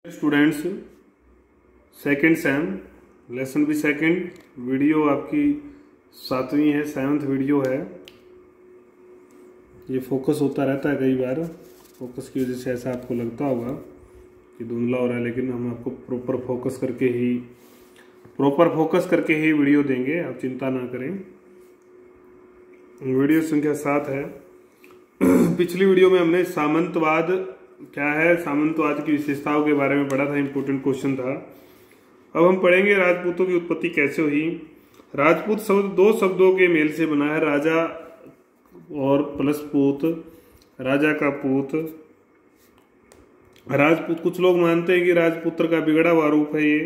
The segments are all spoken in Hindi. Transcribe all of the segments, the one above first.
स्टूडेंट्स, सेकंड सेम लेसन भी सेकंड वीडियो आपकी 7वीं है, 7th वीडियो है। ये फोकस होता रहता है, कई बार फोकस की वजह से ऐसा आपको लगता होगा कि धुंधला हो रहा है, लेकिन हम आपको प्रॉपर फोकस करके ही वीडियो देंगे, आप चिंता ना करें। वीडियो संख्या 7 है। पिछली वीडियो में हमने सामंतवाद क्या है, सामंतवाद की विशेषताओं के बारे में पढ़ा था, इंपोर्टेंट क्वेश्चन था। अब हम पढ़ेंगे राजपूतों की उत्पत्ति कैसे हुई। राजपूत शब्द दो शब्दों के मेल से बना है, राजा और प्लस पूत, राजा का पूत। राजपूत, कुछ लोग मानते हैं कि राजपुत्र का बिगड़ा हुआ रूप है ये।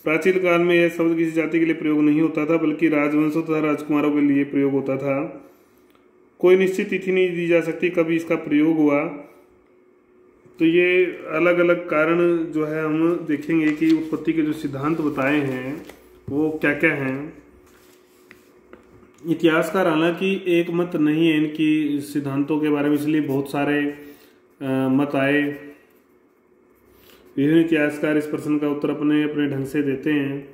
प्राचीन काल में यह शब्द किसी जाति के लिए प्रयोग नहीं होता था, बल्कि राजवंशों तथा राजकुमारों के लिए प्रयोग होता था। कोई निश्चित तिथि नहीं दी जा सकती कभी इसका प्रयोग हुआ। तो ये अलग अलग कारण जो है हम देखेंगे कि उत्पत्ति के जो सिद्धांत बताए हैं वो क्या क्या हैं। इतिहासकार हालांकि एक मत नहीं है इनकी सिद्धांतों के बारे में, इसलिए बहुत सारे मत आए। विभिन्न इतिहासकार इस प्रश्न का उत्तर अपने अपने ढंग से देते हैं।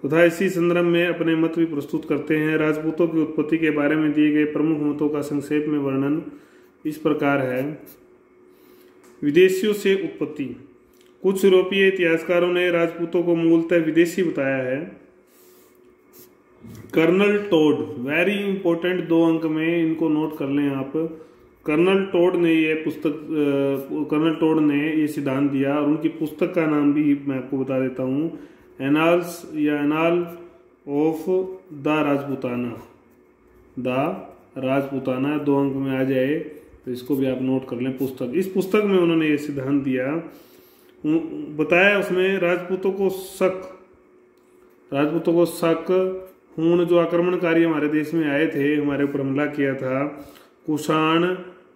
तथा इसी संदर्भ में अपने मत भी प्रस्तुत करते हैं। राजपूतों की उत्पत्ति के बारे में दिए गए प्रमुख मतों का संक्षेप में वर्णन इस प्रकार है। विदेशियों से उत्पत्ति। कुछ यूरोपीय इतिहासकारों ने राजपूतों को मूलतः विदेशी बताया है। कर्नल टोड, वेरी इंपॉर्टेंट, 2 अंक में इनको नोट कर लें आप। कर्नल टोड ने ये सिद्धांत दिया, और उनकी पुस्तक का नाम भी मैं आपको बता देता हूँ, एनाल्स या एनाल ऑफ द राजपूताना 2 अंक में आ जाए, तो इसको भी आप नोट कर लें। पुस्तक, इस पुस्तक में उन्होंने ये सिद्धांत दिया, बताया उसमें राजपूतों को शक हूण जो आक्रमणकारी हमारे देश में आए थे, हमारे ऊपर हमला किया था, कुषाण,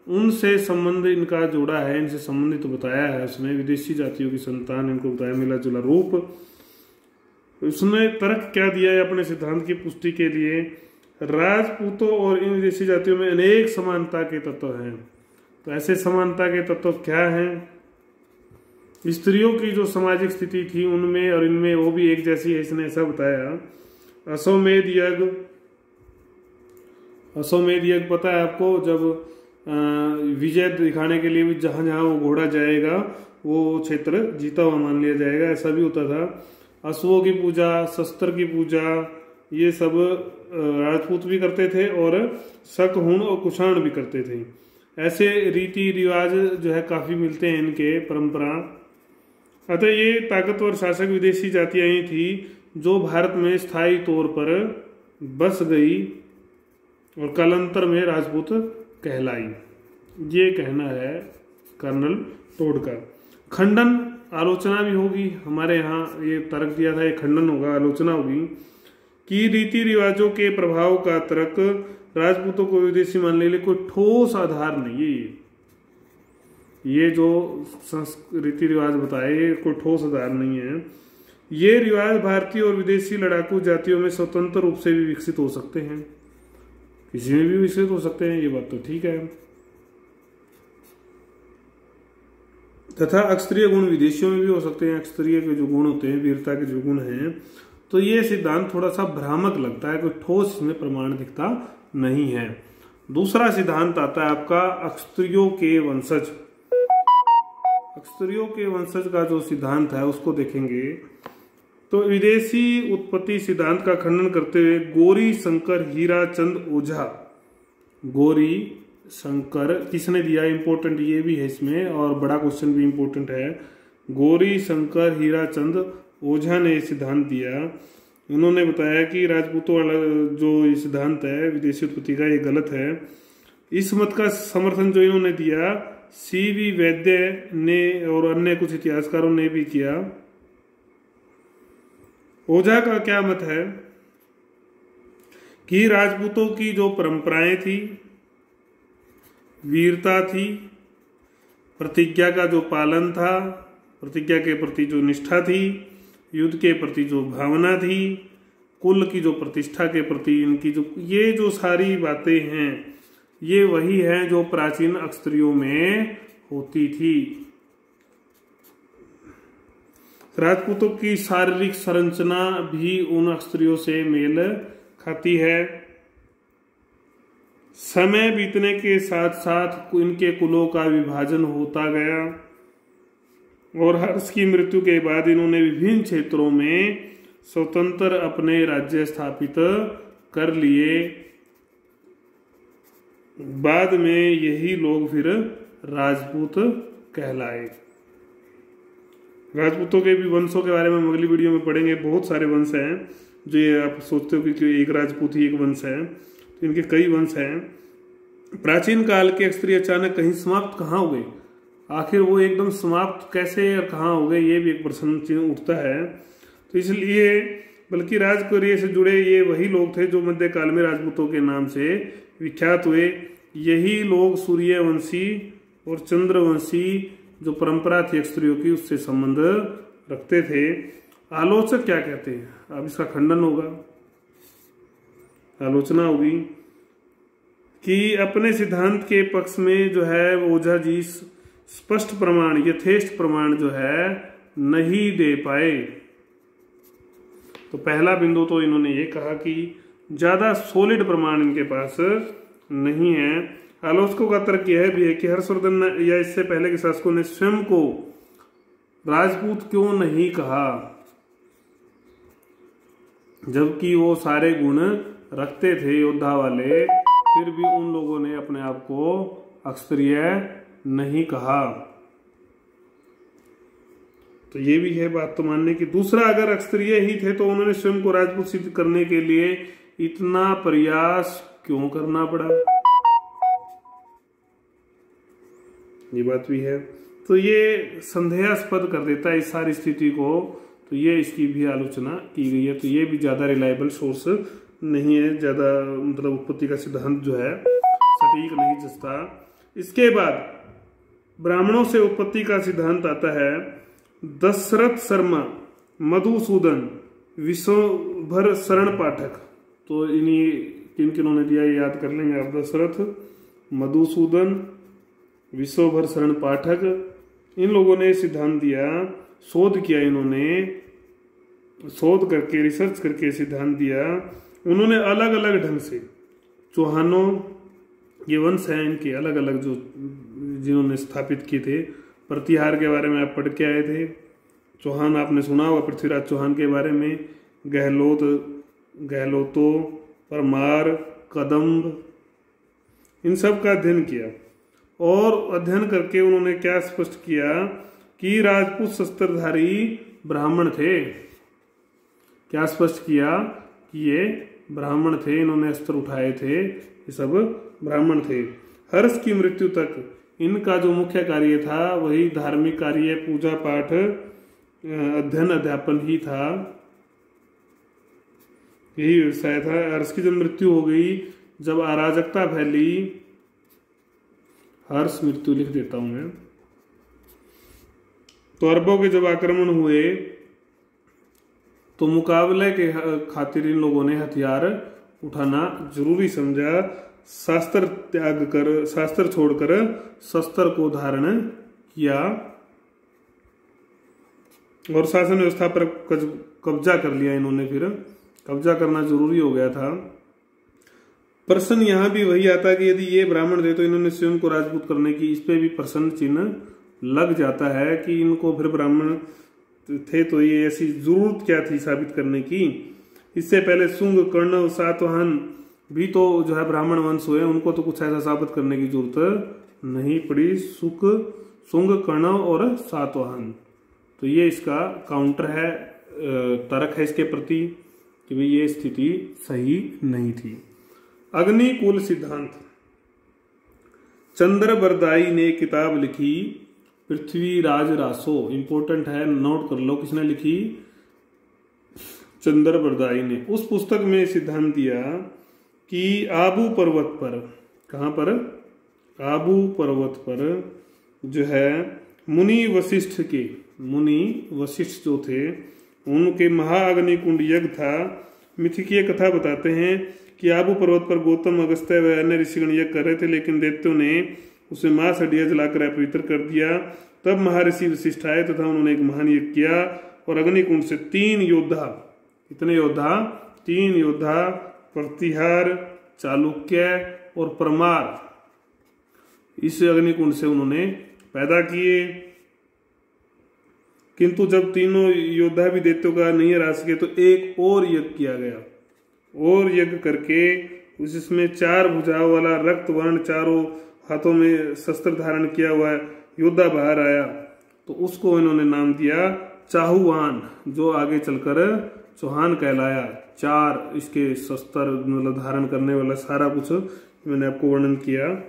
उनसे संबंध इनका जोड़ा है, इनसे संबंधित बताया है उसने। विदेशी जातियों की संतान इनको बताया, मिला जुला रूप। उसने तर्क क्या दिया है अपने सिद्धांत की पुष्टि के लिए? राजपूतों और इन विदेशी जातियों में अनेक समानता के तत्व हैं। तो ऐसे समानता के तत्व क्या हैं? स्त्रियों की जो सामाजिक स्थिति थी उनमें और इनमें वो भी एक जैसी है, इसने ऐसा बताया। अश्वमेध यज्ञ पता है आपको, जब विजय दिखाने के लिए भी जहां जहां वो घोड़ा जाएगा वो क्षेत्र जीता हुआ मान लिया जाएगा, ऐसा भी होता था। अश्वों की पूजा, शस्त्र की पूजा, ये सब राजपूत भी करते थे, और शक, हूण और कुषाण भी करते थे। ऐसे रीति रिवाज जो है काफी मिलते हैं इनके परंपरा। अतः ये ताकतवर शासक विदेशी जातियां ही थी जो भारत में स्थायी तौर पर बस गई और कालांतर में राजपूत कहलाई। ये कहना है कर्नल टोड का। खंडन, आलोचना भी होगी हमारे यहाँ, ये तर्क दिया था, ये खंडन होगा, आलोचना होगी कि रीति रिवाजों के प्रभाव का तर्क राजपूतों को विदेशी मानने के लिए कोई ठोस आधार नहीं है। ये जो रीति रिवाज बताए ये कोई ठोस आधार नहीं है। ये रिवाज भारतीय और विदेशी लड़ाकू जातियों में स्वतंत्र रूप से भी विकसित हो सकते हैं, किसी में भी विकसित हो सकते हैं, ये बात तो ठीक है। तथा अक्षत्रिय गुण विदेशियों में भी हो सकते हैं। अक्षत्रिय के जो गुण होते हैं, वीरता के जो गुण हैं, तो ये सिद्धांत थोड़ा सा भ्रामक लगता है, कोई ठोस इसमें प्रमाण दिखता नहीं है। दूसरा सिद्धांत आता है आपका अक्षत्रियों के वंशज। अक्षत्रियों के वंशज का जो सिद्धांत है उसको देखेंगे तो विदेशी उत्पत्ति सिद्धांत का खंडन करते हुए गौरी शंकर हीराचंद ओझा, गौरी शंकर किसने दिया, इंपॉर्टेंट ये भी है इसमें, और बड़ा क्वेश्चन भी इंपॉर्टेंट है। गौरी शंकर हीराचंद ओझा ने सिद्धांत दिया। उन्होंने बताया कि राजपूतों वाला जो ये सिद्धांत है विदेशी उत्पत्ति का, ये गलत है। इस मत का समर्थन जो इन्होंने दिया C.V. वैद्य ने और अन्य कुछ इतिहासकारों ने भी किया। ओझा का क्या मत है कि राजपूतों की जो परंपराएं थी, वीरता थी, प्रतिज्ञा का जो पालन था, प्रतिज्ञा के प्रति जो निष्ठा थी, युद्ध के प्रति जो भावना थी, कुल की जो प्रतिष्ठा के प्रति इनकी जो ये जो सारी बातें हैं, ये वही है जो प्राचीन अक्षत्रियों में होती थी। राजपूतों की शारीरिक संरचना भी उन अक्षत्रियों से मेल खाती है। समय बीतने के साथ साथ इनके कुलों का विभाजन होता गया और हर्ष की मृत्यु के बाद इन्होंने विभिन्न क्षेत्रों में स्वतंत्र अपने राज्य स्थापित कर लिए। बाद में यही लोग फिर राजपूत कहलाए। राजपूतों के भी वंशों के बारे में हम अगली वीडियो में पढ़ेंगे। बहुत सारे वंश हैं जो ये आप सोचते हो कि एक राजपूत ही एक वंश है, तो इनके कई वंश हैं। प्राचीन काल के क्षत्रिय अचानक कहीं समाप्त कहाँ हो गए, आखिर वो एकदम समाप्त कैसे और कहाँ हो गए, ये भी एक प्रश्न चिन्ह उठता है। तो इसलिए बल्कि राजकुर्य से जुड़े ये वही लोग थे जो मध्यकाल में राजपूतों के नाम से विख्यात हुए। यही लोग सूर्यवंशी और चंद्रवंशी जो परंपरा थी क्षत्रियों की उससे संबंध रखते थे। आलोचक क्या कहते हैं, अब इसका खंडन होगा, आलोचना होगी कि अपने सिद्धांत के पक्ष में जो है ओझा जी स्पष्ट प्रमाण, यथेष्ट प्रमाण जो है नहीं दे पाए। तो पहला बिंदु तो इन्होंने ये कहा कि ज्यादा सॉलिड प्रमाण इनके पास नहीं है। आलोचकों का तर्क यह भी है कि हर्षवर्धन या इससे पहले के शासकों ने स्वयं को राजपूत क्यों नहीं कहा, जबकि वो सारे गुण रखते थे योद्धा वाले, फिर भी उन लोगों ने अपने आप को अक्षत्रिय नहीं कहा। तो ये भी है बात तो मानने की। दूसरा, अगर अक्षत्रिय ही थे तो उन्होंने स्वयं को राजपूत सिद्ध करने के लिए इतना प्रयास क्यों करना पड़ा, ये बात भी है। तो ये संदेहास्पद कर देता है इस सारी स्थिति को। तो ये इसकी भी आलोचना की गई है। तो ये भी ज्यादा रिलायबल सोर्स नहीं है, ज्यादा मतलब उत्पत्ति का सिद्धांत जो है सटीक नहीं जचता। इसके बाद ब्राह्मणों से उत्पत्ति का सिद्धांत आता है। दशरथ शर्मा, मधुसूदन, विश्वभर शरण पाठक, तो इन्हीं किन किन्हों ने दिया ये याद कर लेंगे आप। दशरथ, मधुसूदन, विश्वभर शरण पाठक, इन लोगों ने सिद्धांत दिया, शोध किया, इन्होंने शोध करके रिसर्च करके सिद्धांत दिया। उन्होंने अलग अलग ढंग से चौहानों, ये वंश हैं इनके अलग अलग जो जिन्होंने स्थापित किए थे। प्रतिहार के बारे में आप पढ़ के आए थे। चौहान आपने सुना होगा पृथ्वीराज चौहान के बारे में। गहलोतो, परमार, कदम्ब, इन सब का अध्ययन किया और अध्ययन करके उन्होंने क्या स्पष्ट किया कि राजपूत शस्त्रधारी ब्राह्मण थे। क्या स्पष्ट किया कि ये ब्राह्मण थे, इन्होंने अस्त्र उठाए थे, ये सब ब्राह्मण थे। हर्ष की मृत्यु तक इनका जो मुख्य कार्य था वही धार्मिक कार्य, पूजा पाठ, अध्ययन अध्यापन ही था, यही व्यवसाय था। हर्ष की जब मृत्यु हो गई, जब अराजकता फैली, हर्ष मृत्यु लिख देता हूं मैं, तो अरबों के जब आक्रमण हुए तो मुकाबले के खातिर इन लोगों ने हथियार उठाना जरूरी समझा। शास्त्र त्याग कर, शास्त्र छोड़कर शस्त्र को धारण किया और शासन व्यवस्था पर कब्जा कर लिया इन्होंने। फिर कब्जा करना जरूरी हो गया था। प्रश्न यहां भी वही आता कि यदि ये ब्राह्मण थे तो इन्होंने स्वयं को राजपूत करने की, इस पे भी प्रश्न चिन्ह लग जाता है कि इनको फिर ब्राह्मण थे तो ये ऐसी जरूरत क्या थी साबित करने की। इससे पहले सुंग, कर्ण, सातवाहन भी तो जो है ब्राह्मण वंश हुए, उनको तो कुछ ऐसा साबित करने की जरूरत नहीं पड़ी। सुंग, कर्ण और सातवाहन, तो ये इसका काउंटर है, तर्क है इसके प्रति कि भाई ये स्थिति सही नहीं थी। अग्निकुल सिद्धांत, चंद्रबरदाई ने किताब लिखी पृथ्वीराज रासो, इंपॉर्टेंट है, नोट कर लो किसने लिखी, चंद्रबरदाई ने। उस पुस्तक में सिद्धांत दिया कि आबू पर्वत पर, कहां पर, आबू पर्वत पर जो है मुनि वशिष्ठ जो थे उनके महाअग्निकुंड यज्ञ था। मिथिकीय कथा बताते हैं कि आबू पर्वत पर गौतम, अगस्त्य व अन्य ऋषिगण यज्ञ कर रहे थे, लेकिन दैत्यों ने उसे मांस हड्डियां जलाकर अपवित्र कर दिया। तब महर्षि वशिष्ठ आए तथा उन्होंने एक महान यज्ञ किया और अग्निकुंड से 3 योद्धा, कितने योद्धा, 3 योद्धा, प्रतिहार, चालुक्य और परमार, इस अग्निकुंड से उन्होंने पैदा किए। किंतु जब तीनों योद्धा भी दैत्यों का नहीं हरा सके तो एक और यज्ञ किया गया, और यज्ञ करके उसमें 4 भुजाओं वाला रक्त वर्ण, चारों हाथों में शस्त्र धारण किया हुआ योद्धा बाहर आया, तो उसको इन्होंने नाम दिया चाहुआन, जो आगे चलकर चौहान कहलाया। 4 इसके शस्त्र मतलब धारण करने वाला सारा कुछ मैंने आपको वर्णन किया।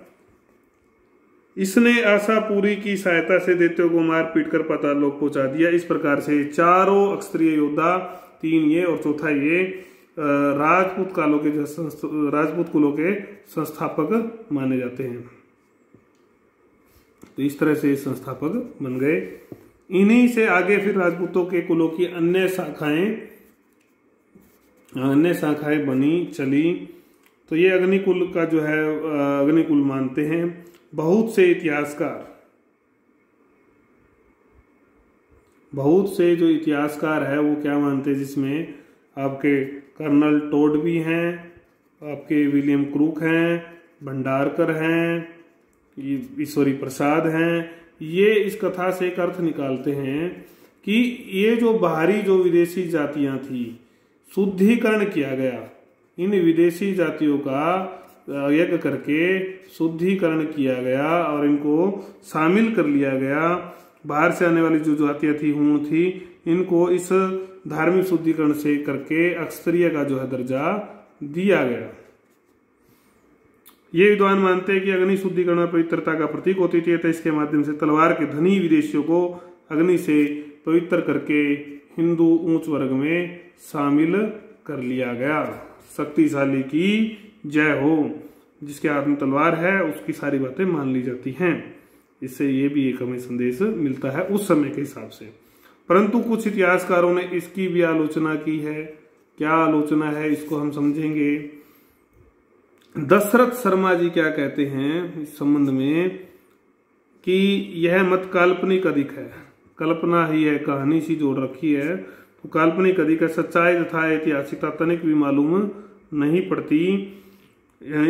इसने आशा पूरी की सहायता से दैत्यों को मार पीट कर पाताल लोक पहुंचा दिया। इस प्रकार से 4 अक्षत्रिय योद्धा, 3 ये और चौथा ये, राजपूत कालों के राजपूत कुलों के संस्थापक माने जाते हैं। तो इस तरह से संस्थापक बन गए। इन्हीं से आगे फिर राजपूतों के कुलों की अन्य शाखाएं बनी चली। तो ये अग्निकुल का जो है अग्निकुल मानते हैं बहुत से जो इतिहासकार है वो क्या मानते हैं, जिसमें आपके कर्नल टोड भी हैं, आपके विलियम क्रूक हैं, भंडारकर हैं, ईश्वरी प्रसाद हैं। ये इस कथा से एक अर्थ निकालते हैं कि ये जो बाहरी जो विदेशी जातियां थी, शुद्धिकरण किया गया, इन विदेशी जातियों का यज्ञ करके शुद्धिकरण किया गया और इनको शामिल कर लिया गया। बाहर से आने वाली जो जातियां थी, हूण थी, इनको इस धार्मिक शुद्धिकरण से करके अक्षत्रिय का जो है दर्जा दिया गया। ये विद्वान मानते हैं कि अग्नि शुद्धिकरण में पवित्रता का प्रतीक होती थी, तो इसके माध्यम से तलवार के धनी विदेशियों को अग्नि से पवित्र करके हिंदू ऊंच वर्ग में शामिल कर लिया गया। शक्तिशाली की जय हो, जिसके हाथ में तलवार है उसकी सारी बातें मान ली जाती हैं। इससे ये भी एक हमें संदेश मिलता है उस समय के हिसाब से। परंतु कुछ इतिहासकारों ने इसकी भी आलोचना की है। क्या आलोचना है इसको हम समझेंगे। दशरथ शर्मा जी क्या कहते हैं इस संबंध में कि यह मत काल्पनिक अधिक है, कल्पना ही है, कहानी सी जोड़ रखी है, तो काल्पनिक अधिक है, सच्चाई तथा ऐतिहासिकता तनिक भी मालूम नहीं पड़ती।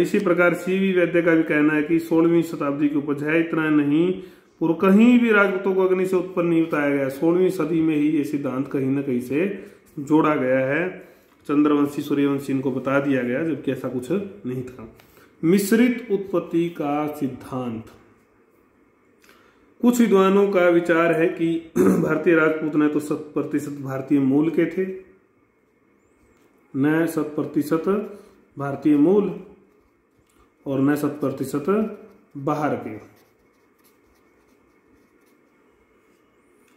इसी प्रकार सीवी वैद्य का भी कहना है कि 16वीं शताब्दी की उपज है। इतना नहीं, और कहीं भी राजपूतों को अग्नि से उत्पन्न नहीं बताया गया। 16वीं सदी में ही ये सिद्धांत कहीं न कहीं से जोड़ा गया है। चंद्रवंशी, सूर्यवंशी इनको बता दिया गया, जबकि ऐसा कुछ नहीं था। मिश्रित उत्पत्ति का सिद्धांत। कुछ विद्वानों का विचार है कि भारतीय राजपूत न तो 100% भारतीय मूल के थे, न 100% भारतीय मूल और न 100% बाहर के,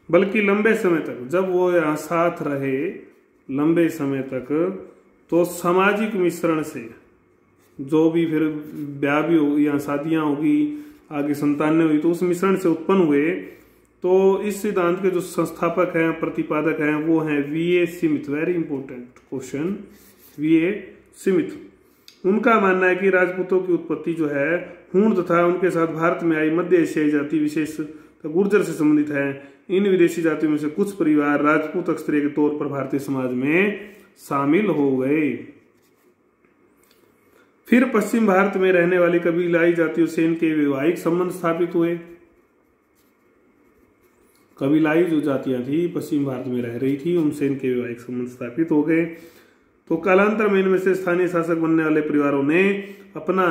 बल्कि लंबे समय तक जब वो यहां साथ रहे, लंबे समय तक, तो सामाजिक मिश्रण से जो भी फिर ब्याह भी होगी, यहाँ शादियां होगी, आगे संतानें हुई, तो उस मिश्रण से उत्पन्न हुए। तो इस सिद्धांत के जो संस्थापक हैं, प्रतिपादक हैं, वो हैं वीए Smith. Very important question, वीए Smith. उनका मानना है कि राजपूतों की उत्पत्ति जो है हूण तथा उनके साथ भारत में आई मध्य एशियाई जाति विशेष गुर्जर से संबंधित है। इन विदेशी जातियों में से कुछ परिवार राजपूत अक्षत्रिय के तौर पर भारतीय समाज में शामिल हो गए। फिर पश्चिम भारत में रहने वाली कबीलाई जातियों से इनके वैवाहिक संबंध स्थापित हुए। कबीलाई जो जातियां थी पश्चिम भारत में रह रही थी, उनसे इनके वैवाहिक संबंध स्थापित हो गए। तो कालांतर में इनमें से स्थानीय शासक बनने वाले परिवारों ने अपना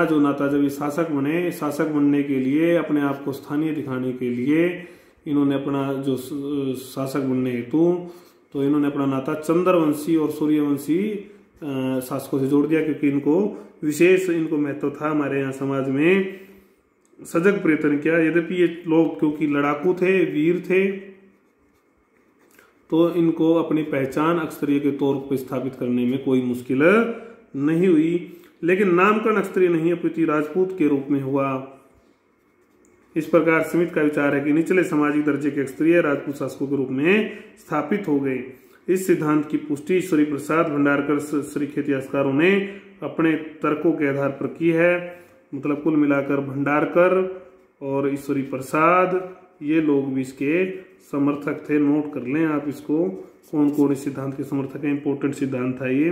जो नाता, जब ये शासक बने, शासक बनने के लिए, अपने आप को स्थानीय दिखाने के लिए, इन्होंने अपना जो शासक बनने हेतु, तो इन्होंने अपना नाता चंद्रवंशी और सूर्यवंशी शासकों से जोड़ दिया, क्योंकि इनको विशेष महत्व था हमारे यहाँ समाज में। सजग प्रयत्न किया। यद्यपि ये लोग क्योंकि लड़ाकू थे, वीर थे, तो इनको अपनी पहचान अक्षत्रिय के तौर पर स्थापित करने में कोई मुश्किल नहीं हुई। लेकिन नामकरण अक्षत्रिय नहीं, अपितु राजपूत के रूप में हुआ। इस प्रकार स्मिथ का विचार है कि निचले सामाजिक दर्जे के अक्षत्रिय राजपूत शासकों के रूप में स्थापित हो गए। इस सिद्धांत की पुष्टि ईश्वरी प्रसाद भंडारकर सरीखे इतिहासकारों ने अपने तर्कों के आधार पर की है। मतलब कुल मिलाकर भंडारकर और ईश्वरी प्रसाद ये लोग भी इसके समर्थक थे। नोट कर लें आप इसको, कौन कौन इस सिद्धांत के समर्थक हैं। इंपॉर्टेंट सिद्धांत था ये।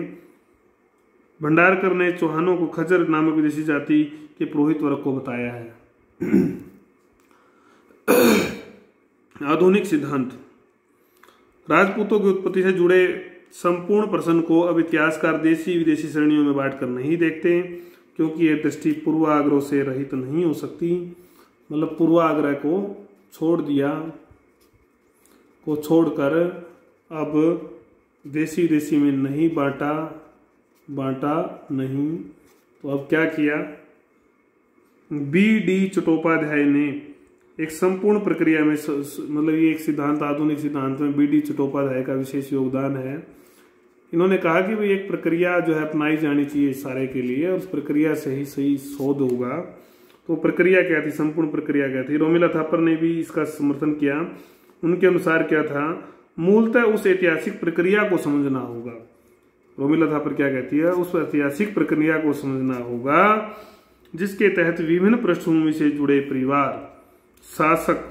भंडारकर ने चौहानों को खज्जर नामक विदेशी जाति के पुरोहित वर्ग को बताया है। आधुनिक सिद्धांत। राजपूतों की उत्पत्ति से जुड़े संपूर्ण प्रश्न को अब इतिहासकार देशी विदेशी श्रेणियों में बांटकर नहीं देखते, क्योंकि यह दृष्टि पूर्वाग्रह से रहित नहीं हो सकती। मतलब पूर्वाग्रह को छोड़ दिया, को छोड़कर अब देशी विदेशी में नहीं बांटा नहीं। तो अब क्या किया, बी.डी. चट्टोपाध्याय ने एक संपूर्ण प्रक्रिया में मतलब ये एक सिद्धांत, आधुनिक सिद्धांत में बी.डी. चट्टोपाध्याय का विशेष योगदान है। इन्होंने कहा कि भाई एक प्रक्रिया जो है अपनाई जानी चाहिए सारे के लिए, और उस प्रक्रिया से ही सही शोध होगा। तो प्रक्रिया क्या थी, संपूर्ण प्रक्रिया क्या थी। रोमिला थापर ने भी इसका समर्थन किया। उनके अनुसार क्या था, मूलतः उस ऐतिहासिक प्रक्रिया को समझना होगा। रोमिला थापर क्या कहती है, उस ऐतिहासिक प्रक्रिया को समझना होगा जिसके तहत विभिन्न पृष्ठभूमि से जुड़े परिवार शासक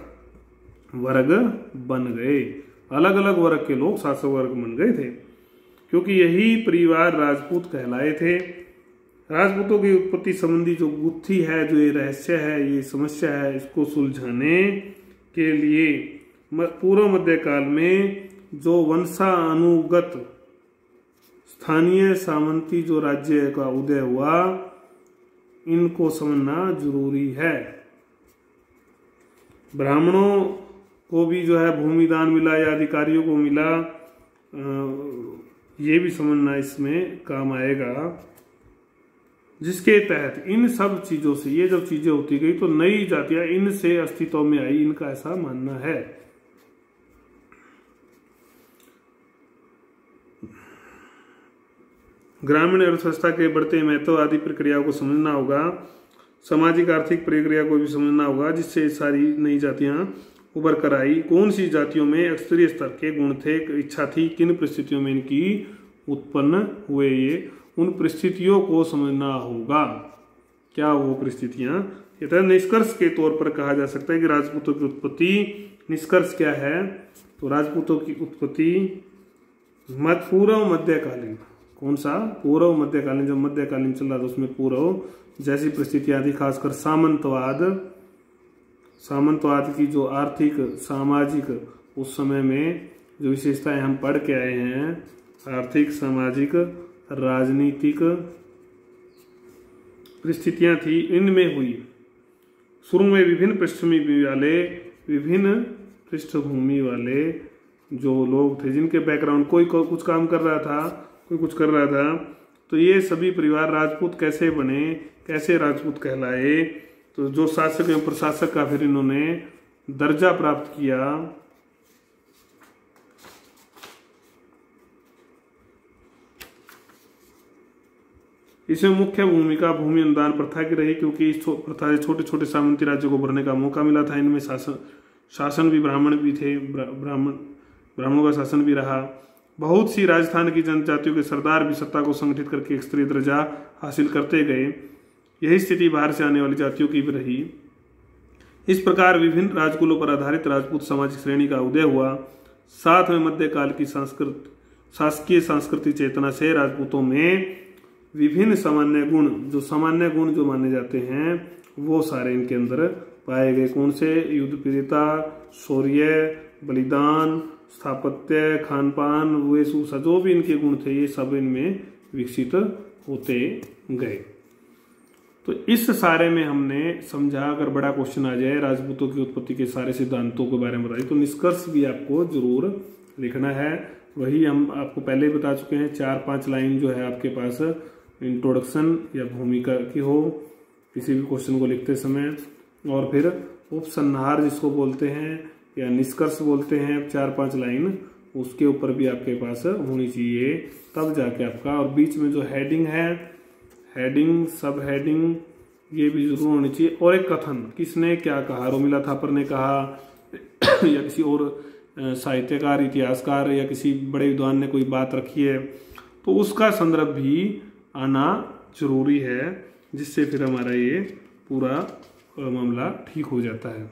वर्ग बन गए। अलग अलग वर्ग के लोग शासक वर्ग बन गए थे, क्योंकि यही परिवार राजपूत कहलाए थे। राजपूतों की उत्पत्ति संबंधी जो गुत्थी है, जो ये रहस्य है, ये समस्या है, इसको सुलझाने के लिए पूर्व मध्यकाल में जो वंशानुगत स्थानीय सामंती जो राज्य का उदय हुआ, इनको समझना जरूरी है। ब्राह्मणों को भी जो है भूमिदान मिला या अधिकारियों को मिला, ये भी समझना इसमें काम आएगा, जिसके तहत इन सब चीजों से ये जब चीजें होती गई तो नई जातियां इनसे अस्तित्व में आई, इनका ऐसा मानना है। ग्रामीण अर्थव्यवस्था के बढ़ते महत्व आदि प्रक्रियाओं को समझना होगा। सामाजिक आर्थिक प्रक्रिया को भी समझना होगा, जिससे सारी नई जातियां उभर कर आई। कौन सी जातियों में स्तरीय स्तर के गुण थे, इच्छा थी, किन परिस्थितियों में इनकी उत्पन्न हुए, ये उन परिस्थितियों को समझना होगा। क्या वो परिस्थितियां, ये निष्कर्ष के तौर पर कहा जा सकता है कि राजपूतों की उत्पत्ति, निष्कर्ष क्या है, तो राजपूतों की उत्पत्ति पूर्व मध्यकालीन, कौन सा, पूर्व मध्यकालीन, जब मध्यकालीन चल रहा था उसमें पूर्व जैसी परिस्थितियां थी, खासकर सामंतवाद की जो आर्थिक सामाजिक उस समय में जो विशेषताएं हम पढ़ के आए हैं, आर्थिक सामाजिक राजनीतिक परिस्थितियां थी, इनमें हुई। शुरू में विभिन्न पृष्ठभूमि वाले जो लोग थे, जिनके बैकग्राउंड कोई कुछ काम कर रहा था, कोई कुछ कर रहा था, तो ये सभी परिवार राजपूत कैसे बने, कैसे राजपूत कहलाए, तो जो शासक एवं प्रशासक का फिर इन्होंने दर्जा प्राप्त किया। इसमें मुख्य भूमिका भूमि अनुदान प्रथा की रही, क्योंकि इस प्रथा से छोटे छोटे सामंती राज्यों को भरने का मौका मिला था। इनमें शासन भी ब्राह्मण भी थे, ब्राह्मणों का शासन भी रहा। बहुत सी राजस्थान की जनजातियों के सरदार भी सत्ता को संगठित करके एक स्तरीय दर्जा हासिल करते गए। यही स्थिति बाहर से आने वाली जातियों की भी रही। इस प्रकार विभिन्न राजकुलों पर आधारित राजपूत सामाजिक श्रेणी का उदय हुआ। साथ में मध्यकाल की शासकीय सांस्कृतिक चेतना से राजपूतों में विभिन्न सामान्य गुण जो माने जाते हैं, वो सारे इनके अंदर पाए गए। कौन से, युद्ध प्रियता, शौर्य, बलिदान, स्थापत्य, खान पान, वेशभूषा, जो भी इनके गुण थे, ये सब इनमें विकसित होते गए। तो इस सारे में हमने समझा, अगर बड़ा क्वेश्चन आ जाए राजपूतों की उत्पत्ति के सारे सिद्धांतों के बारे में बताइए, तो निष्कर्ष भी आपको जरूर लिखना है। वही हम आपको पहले ही बता चुके हैं, 4-5 लाइन जो है आपके पास इंट्रोडक्शन या भूमिका की हो किसी भी क्वेश्चन को लिखते समय, और फिर उपसंहार जिसको बोलते हैं या निष्कर्ष बोलते हैं, 4-5 लाइन उसके ऊपर भी आपके पास होनी चाहिए, तब जाके आपका। और बीच में जो हेडिंग है, हेडिंग, सब हेडिंग, ये भी जरूर होनी चाहिए। और एक कथन, किसने क्या कहा, रोमिला थापर ने कहा या किसी और साहित्यकार, इतिहासकार या किसी बड़े विद्वान ने कोई बात रखी है तो उसका संदर्भ भी आना जरूरी है, जिससे फिर हमारा ये पूरा मामला ठीक हो जाता है।